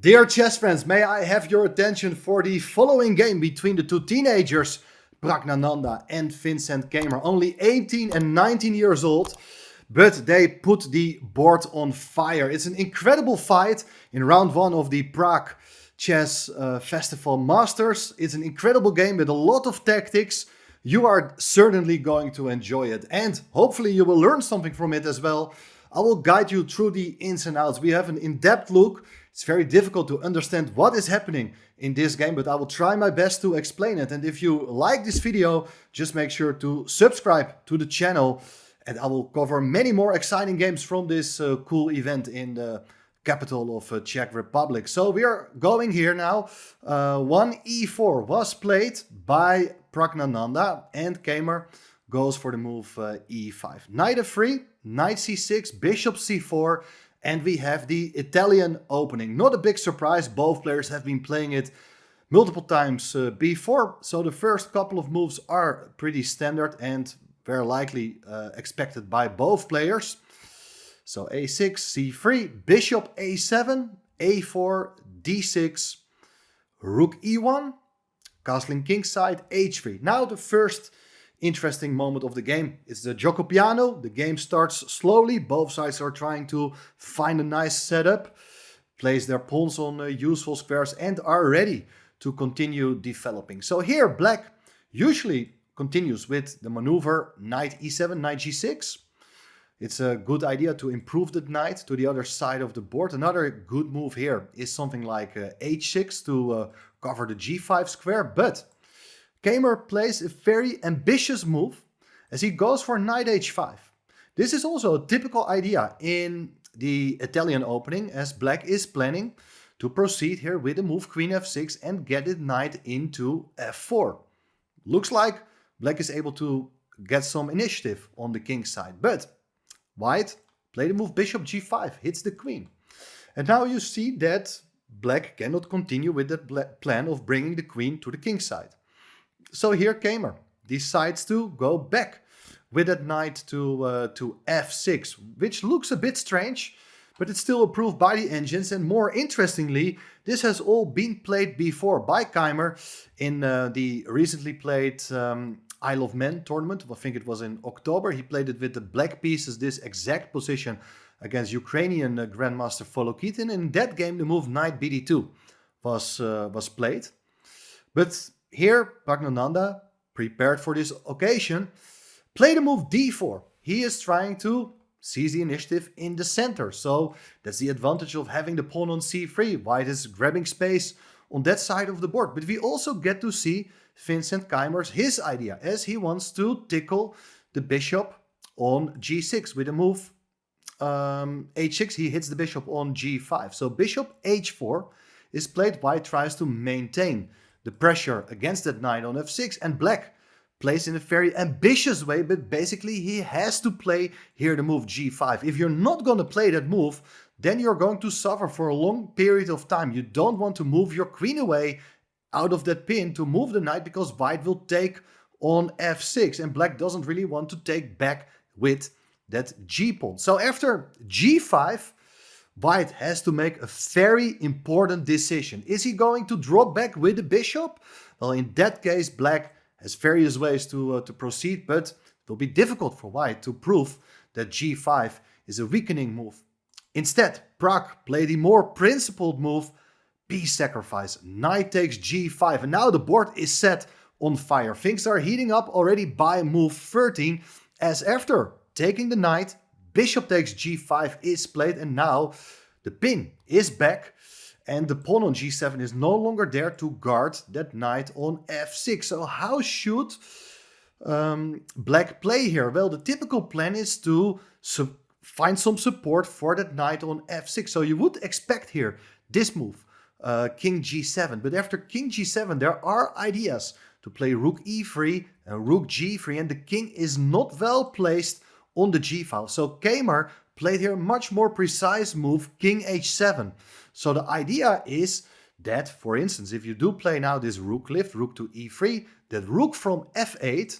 Dear chess friends, may I have your attention for the following game between the two teenagers, Praggnandhaa and Vincent Keymer, only 18 and 19 years old, but they put the board on fire. It's an incredible fight in round one of the Prague Chess Festival Masters. It's an incredible game with a lot of tactics. You are certainly going to enjoy it, and hopefully you will learn something from it as well. I will guide you through the ins and outs. We have an in-depth look. It's very difficult to understand what is happening in this game, but I will try my best to explain it. And if you like this video, just make sure to subscribe to the channel, and I will cover many more exciting games from this cool event in the capital of Czech Republic. So we are going here now. 1e4 was played by Praggnandhaa, and Keymer goes for the move e5. Knight f3, knight c6, bishop c4, and we have the Italian opening. Not a big surprise, both players have been playing it multiple times before, so the first couple of moves are pretty standard and very likely expected by both players. So a6, c3, bishop a7, a4, d6, rook e1, castling kingside, h3. Now the first interesting moment of the game. It's the gioco piano. The game starts slowly. Both sides are trying to find a nice setup, place their pawns on useful squares, and are ready to continue developing. So here black usually continues with the maneuver knight e7, knight g6. It's a good idea to improve the knight to the other side of the board. Another good move here is something like h6 to cover the g5 square, but Keymer plays a very ambitious move as he goes for knight h5. This is also a typical idea in the Italian opening, as black is planning to proceed here with the move queen f6 and get the knight into f4. Looks like black is able to get some initiative on the king side, but white played the move bishop g5, hits the queen. And now you see that black cannot continue with that plan of bringing the queen to the king side. So here Keymer decides to go back with that knight to f6, which looks a bit strange, but it's still approved by the engines. And more interestingly, this has all been played before by Keymer in the recently played Isle of Man tournament. I think it was in October. He played it with the black pieces, this exact position, against Ukrainian Grandmaster Volokitin. In that game, the move knight bd2 was played. But here, Praggnandhaa, prepared for this occasion, played the move d4. He is trying to seize the initiative in the center. So that's the advantage of having the pawn on c3. White is grabbing space on that side of the board. But we also get to see Vincent Keymer's his idea, as he wants to tickle the bishop on g6 with a move h6. He hits the bishop on g5. So bishop h4 is played. White tries to maintain the pressure against that knight on f6, and black plays in a very ambitious way, but basically he has to play here the move g5. If you're not going to play that move, then you're going to suffer for a long period of time. You don't want to move your queen away out of that pin to move the knight, because white will take on f6, and black doesn't really want to take back with that g-pawn. So after g5, white has to make a very important decision. Is he going to drop back with the bishop? Well, in that case, black has various ways to proceed, but it will be difficult for white to prove that g5 is a weakening move. Instead, Prag played the more principled move, piece sacrifice. Knight takes g5, and now the board is set on fire. Things are heating up already by move 13, as after taking the knight, bishop takes g5 is played, and now the pin is back, and the pawn on g7 is no longer there to guard that knight on f6. So how should black play here? Well, the typical plan is to find some support for that knight on f6. So you would expect here this move, king g7. But after king g7, there are ideas to play rook e3 and rook g3, and the king is not well placed on the g-file. So Keymer played here a much more precise move, king h7. So the idea is that, for instance, if you do play now this rook lift, rook to e3, that rook from f8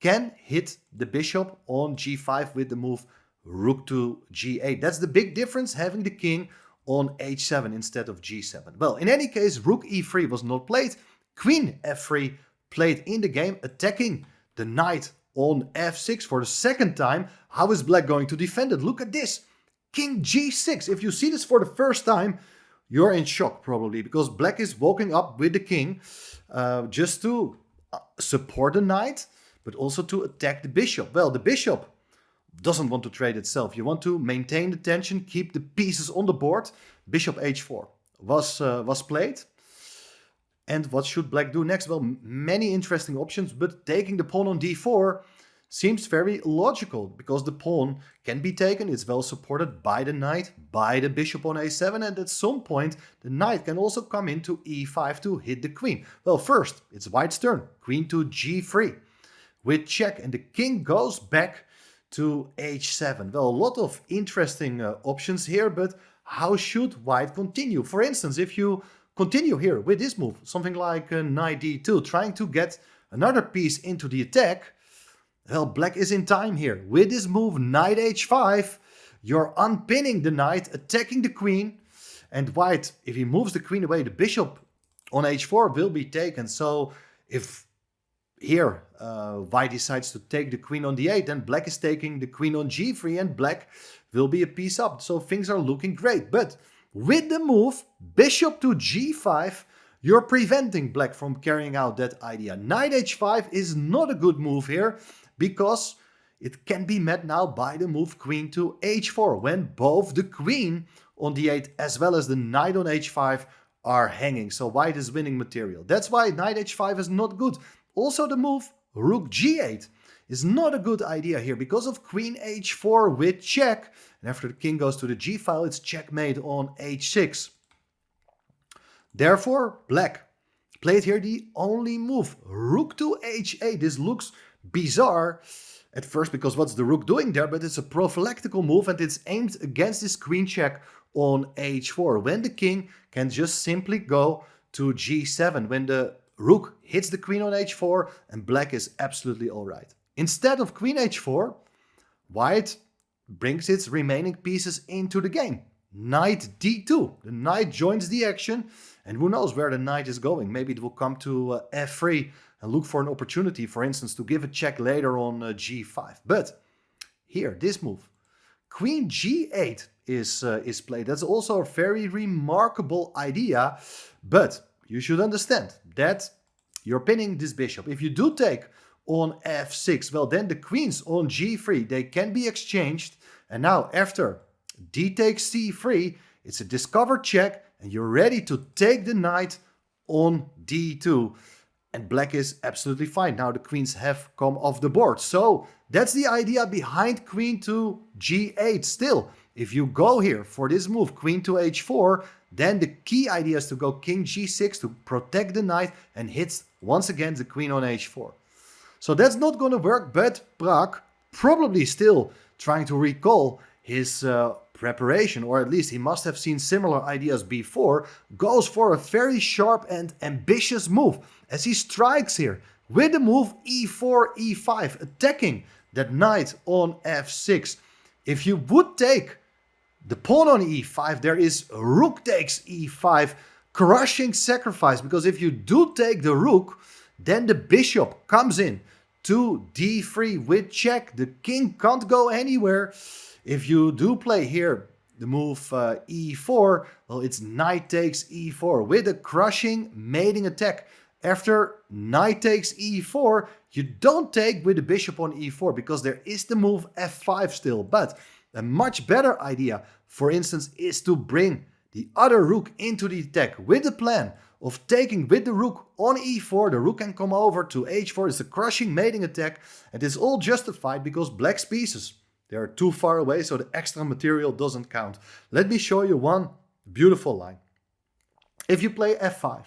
can hit the bishop on g5 with the move rook to g8. That's the big difference, having the king on h7 instead of g7. Well, in any case, rook e3 was not played. Queen f3 played in the game, attacking the knight on f6 for the second time. How is black going to defend it? Look at this. King g6. If you see this for the first time, you're in shock probably, because black is walking up with the king just to support the knight, but also to attack the bishop. Well, the bishop doesn't want to trade itself. You want to maintain the tension, keep the pieces on the board. Bishop h4 was played. And what should black do next? Well, many interesting options, but taking the pawn on d4 seems very logical, because the pawn can be taken. It's well supported by the knight, by the bishop on a7, and at some point the knight can also come into e5 to hit the queen. Well, first it's white's turn, queen to g3 with check, and the king goes back to h7. Well, a lot of interesting options here, but how should white continue? For instance, if you continue here with this move, something like knight d2, trying to get another piece into the attack, well, black is in time here. With this move, knight h5, you're unpinning the knight, attacking the queen, and white, if he moves the queen away, the bishop on h4 will be taken. So if here white decides to take the queen on d8, then black is taking the queen on g3, and black will be a piece up. So things are looking great. But with the move bishop to g5, you're preventing black from carrying out that idea. Knight h5 is not a good move here, because it can be met now by the move queen to h4, when both the queen on d8 as well as the knight on h5 are hanging. So white is winning material. That's why knight h5 is not good. Also, the move rook g8 is not a good idea here, because of queen h4 with check. And after the king goes to the g file, it's checkmate on h6. Therefore, black played here the only move, rook to h8. This looks bizarre at first, because what's the rook doing there? But it's a prophylactical move, and it's aimed against this queen check on h4, when the king can just simply go to g7, when the rook hits the queen on h4, and black is absolutely all right. Instead of queen h4, white brings its remaining pieces into the game. Knight d2. The knight joins the action, and who knows where the knight is going. Maybe it will come to f3 and look for an opportunity, for instance, to give a check later on g5. But here, this move, queen g8 is played. That's also a very remarkable idea, but you should understand that you're pinning this bishop. If you do take on f6, well, then the queens on g3, they can be exchanged. And now after d takes c3, it's a discovered check, and you're ready to take the knight on d2. And black is absolutely fine. Now the queens have come off the board. So that's the idea behind queen to g8. Still, if you go here for this move, queen to h4, then the key idea is to go king g6 to protect the knight and hit once again the queen on h4. So that's not going to work, but Prag, probably still trying to recall his preparation, or at least he must have seen similar ideas before, goes for a very sharp and ambitious move as he strikes here with the move e4, e5, attacking that knight on f6. If you would take the pawn on e5, there is rook takes e5, crushing sacrifice, because if you do take the rook, then the bishop comes in to d3 with check. The king can't go anywhere. If you do play here the move e4, well, it's knight takes e4 with a crushing mating attack. After knight takes e4, you don't take with the bishop on e4, because there is the move f5 still. But a much better idea, for instance, is to bring the other rook into the attack with the plan of taking with the rook on e4. The rook can come over to h4. It's a crushing mating attack, and it's all justified because black's pieces, they are too far away, so the extra material doesn't count. Let me show you one beautiful line. If you play f5,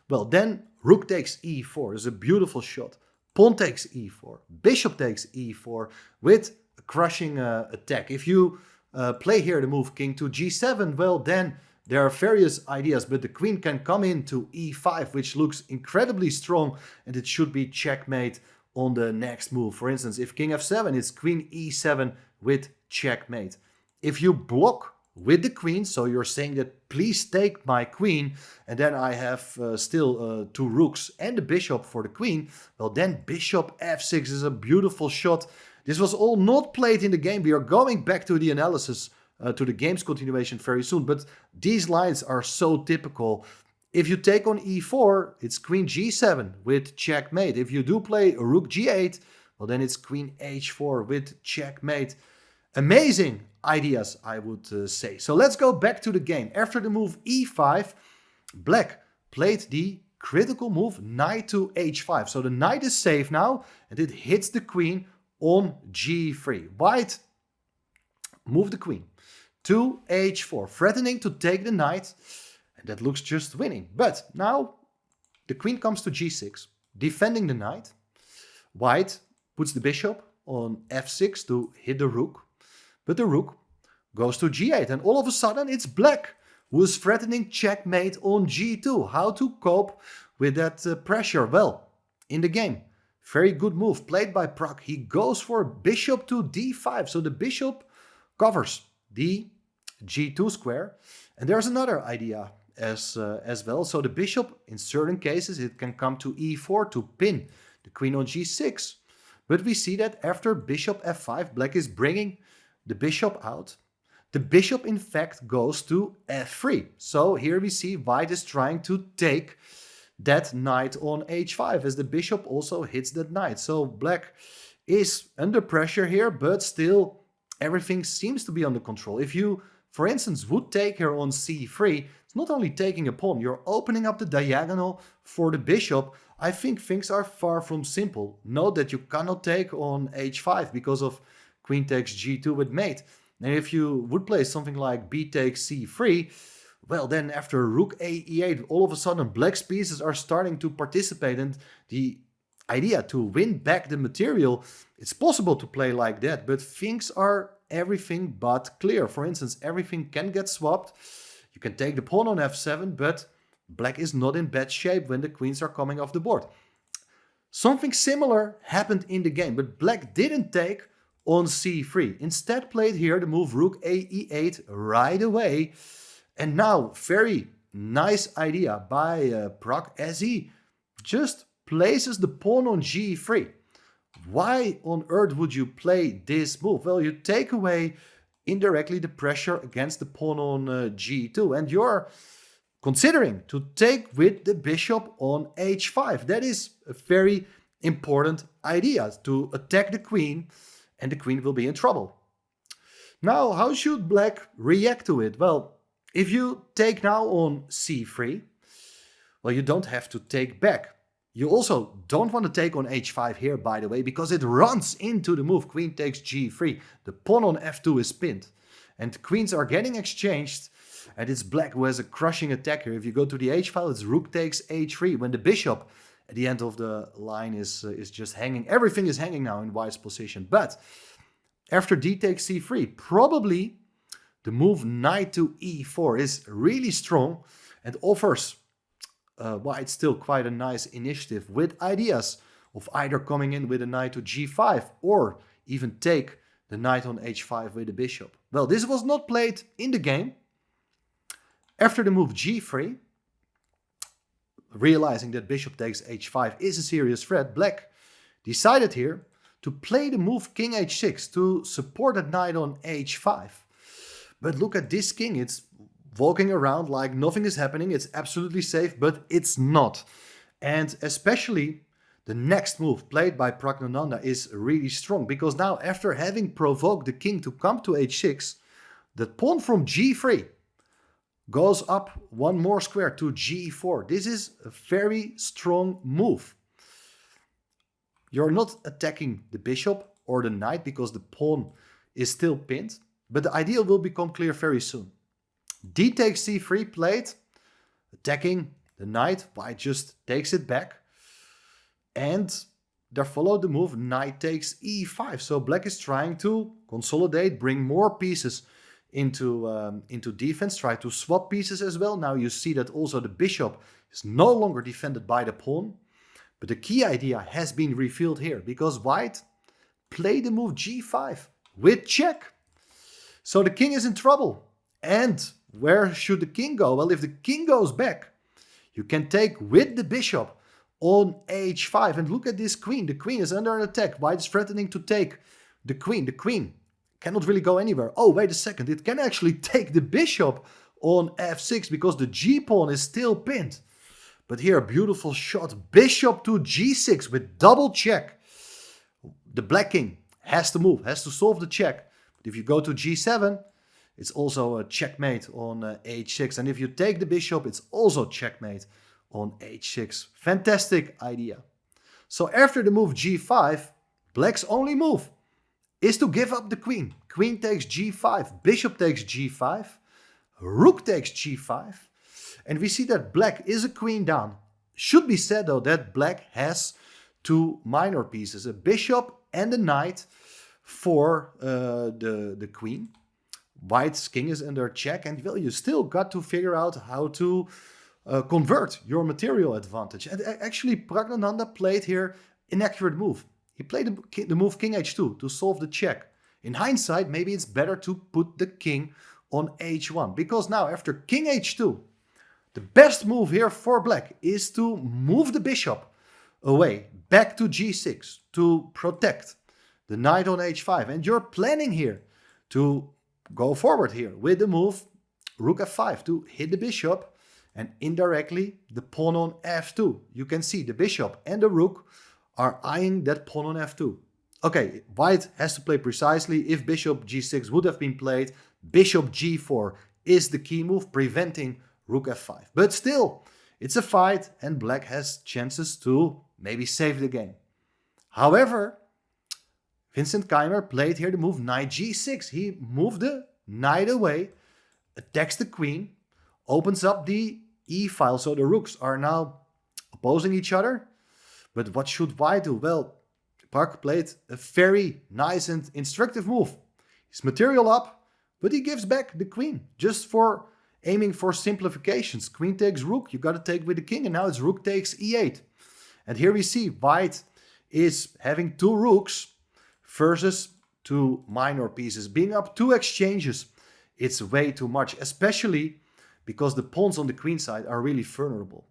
well, then rook takes e4 is a beautiful shot. Pawn takes e4, bishop takes e4 with a crushing attack. If you play here the move king to g7, well, then there are various ideas, but the queen can come into e5, which looks incredibly strong, and it should be checkmate on the next move. For instance, if king f7, it's queen e7 with checkmate. If you block with the queen. So you're saying that please take my queen, and then I have still 2 rooks and the bishop for the queen. Well, then bishop f6 is a beautiful shot. This was all not played in the game. We are going back to the analysis, to the game's continuation very soon, but these lines are so typical. If you take on e4, it's queen g7 with checkmate. If you do play rook g8, well, then it's queen h4 with checkmate. Amazing ideas, I would say. So let's go back to the game. After the move e5, black played the critical move knight to h5. So the knight is safe now, and it hits the queen on g3. White moved the queen to h4, threatening to take the knight, and that looks just winning. But now the queen comes to g6, defending the knight. White puts the bishop on f6 to hit the rook, but the rook goes to g8, and all of a sudden it's black who is threatening checkmate on g2. How to cope with that pressure? Well, in the game, very good move played by Prag. He goes for bishop to d5, so the bishop covers the g2 square. And there's another idea as well. So the bishop, in certain cases, it can come to e4 to pin the queen on g6. But we see that after bishop f5, black is bringing the bishop out. The bishop, in fact, goes to f3. So here we see white is trying to take that knight on h5, as the bishop also hits that knight. So black is under pressure here, but still everything seems to be under control. If you, for instance, would take here on c3, it's not only taking a pawn, you're opening up the diagonal for the bishop. I think things are far from simple. Note that you cannot take on h5 because of queen takes g2 with mate. And if you would play something like b takes c3, well, then after rook a e8, all of a sudden black's pieces are starting to participate, and the idea to win back the material, it's possible to play like that, but things are everything but clear. For instance, everything can get swapped. You can take the pawn on f7, but black is not in bad shape when the queens are coming off the board. Something similar happened in the game, but black didn't take on c3. Instead played here the move rook a e8 right away. And now, very nice idea by Prag, as he just places the pawn on g3. Why on earth would you play this move? Well, you take away indirectly the pressure against the pawn on g2, and you're considering to take with the bishop on h5. That is a very important idea, to attack the queen, and the queen will be in trouble. Now, how should black react to it? Well, if you take now on c3, well, you don't have to take back. You also don't want to take on h5 here, by the way, because it runs into the move queen takes g3. The pawn on f2 is pinned, and queens are getting exchanged, and it's black who has a crushing attack here. If you go to the h file, it's rook takes h3, when the bishop at the end of the line is just hanging. Everything is hanging now in white's position. But after d takes c3, probably the move knight to e4 is really strong and offers white still quite a nice initiative, with ideas of either coming in with a knight to g5 or even take the knight on h5 with the bishop. Well, this was not played in the game. After the move g3, realizing that bishop takes h5 is a serious threat, black decided here to play the move king h6 to support that knight on h5. But look at this king, it's walking around like nothing is happening, it's absolutely safe, but it's not. And especially the next move played by Praggnandhaa is really strong, because now after having provoked the king to come to h6, the pawn from g3 goes up one more square to g4. This is a very strong move. You're not attacking the bishop or the knight because the pawn is still pinned, but the idea will become clear very soon. D takes c3 played, attacking the knight. White just takes it back, and there followed the move knight takes e5. So black is trying to consolidate, bring more pieces into defense, try to swap pieces as well. Now you see that also the bishop is no longer defended by the pawn, but the key idea has been revealed here, because white played the move g5 with check. So the king is in trouble, And where should the king go? Well, if the king goes back, you can take with the bishop on h5. And look at this queen. The queen is under attack. White is threatening to take the queen. The queen cannot really go anywhere. Oh, wait a second. It can actually take the bishop on f6 because the g-pawn is still pinned. But here, a beautiful shot. Bishop to g6 with double check. The black king has to move, has to solve the check. But if you go to g7, it's also a checkmate on h6. And if you take the bishop, it's also checkmate on h6. Fantastic idea. So after the move g5, black's only move is to give up the queen. Queen takes g5, bishop takes g5, rook takes g5. And we see that black is a queen down. Should be said though that black has two minor pieces, a bishop and a knight for the queen. White's king is under check, and well, you still got to figure out how to convert your material advantage. And actually, Praggnandhaa played here an accurate move. He played the move king h2 to solve the check. In hindsight, maybe it's better to put the king on h1, because now after king h2, the best move here for black is to move the bishop away, back to g6, to protect the knight on h5. And you're planning here to go forward here with the move rook f5 to hit the bishop, and indirectly the pawn on f2. You can see the bishop and the rook are eyeing that pawn on f2. Okay, white has to play precisely. If bishop g6 would have been played, bishop g4 is the key move, preventing rook f5. But still, it's a fight and black has chances to maybe save the game. However, Vincent Keymer played here the move knight g6. He moved the knight away, attacks the queen, opens up the e-file, so the rooks are now opposing each other. But what should white do? Well, Prag played a very nice and instructive move. He's material up, but he gives back the queen, just for aiming for simplifications. Queen takes rook, you got to take with the king, and now it's rook takes e8. And here we see white is having two rooks versus two minor pieces. Being up two exchanges, it's way too much, especially because the pawns on the queen side are really vulnerable.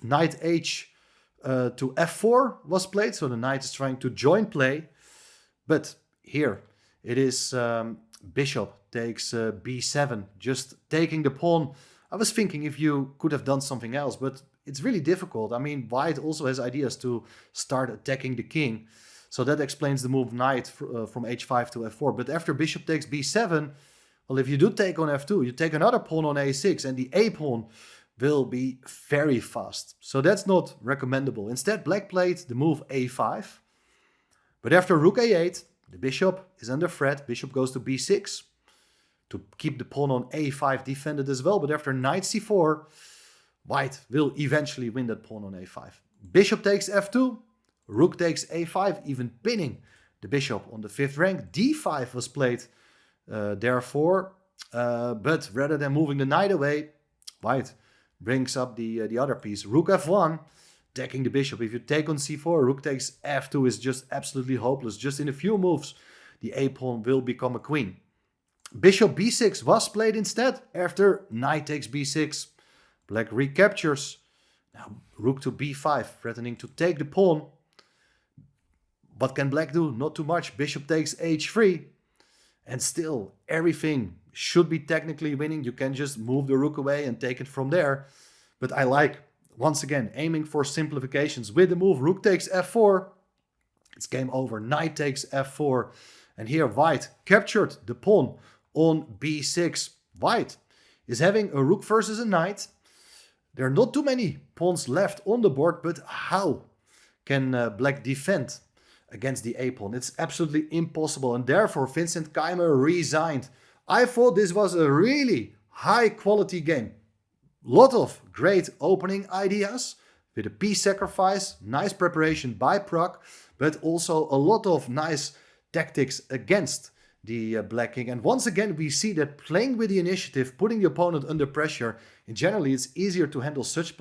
Knight h to f4 was played, so the knight is trying to join play. But here it is bishop takes b7, just taking the pawn. I was thinking if you could have done something else, but it's really difficult. I mean, white also has ideas to start attacking the king. So that explains the move knight from h5 to f4. But after bishop takes b7, well, if you do take on f2, you take another pawn on a6, and the a pawn will be very fast. So that's not recommendable. Instead, black played the move a5. But after rook a8, the bishop is under threat. Bishop goes to b6 to keep the pawn on a5 defended as well. But after knight c4, white will eventually win that pawn on a5. Bishop takes f2. Rook takes a5, even pinning the bishop on the 5th rank. d5 was played therefore, but rather than moving the knight away, white brings up the other piece. Rook f1, attacking the bishop. If you take on c4, rook takes f2 is just absolutely hopeless. Just in a few moves, the a pawn will become a queen. Bishop b6 was played instead after knight takes b6. Black recaptures. Now rook to b5, threatening to take the pawn. What can black do? Not too much. Bishop takes h3. And still, everything should be technically winning. You can just move the rook away and take it from there. But I like, once again, aiming for simplifications. With the move rook takes f4, it's game over. Knight takes f4. And here white captured the pawn on b6. White is having a rook versus a knight. There are not too many pawns left on the board, but how can black defend against the a pawn? It's absolutely impossible, and therefore Vincent Keymer resigned. I thought this was a really high quality game. Lot of great opening ideas with a piece sacrifice, nice preparation by Prag, but also a lot of nice tactics against the black king. And once again we see that playing with the initiative, putting the opponent under pressure, and generally it's easier to handle such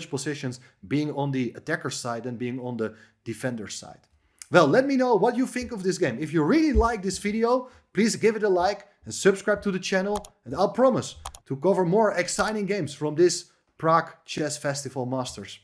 positions being on the attacker side than being on the defender side. Well, let me know what you think of this game. If you really like this video, please give it a like and subscribe to the channel. And I'll promise to cover more exciting games from this Prague Chess Festival Masters.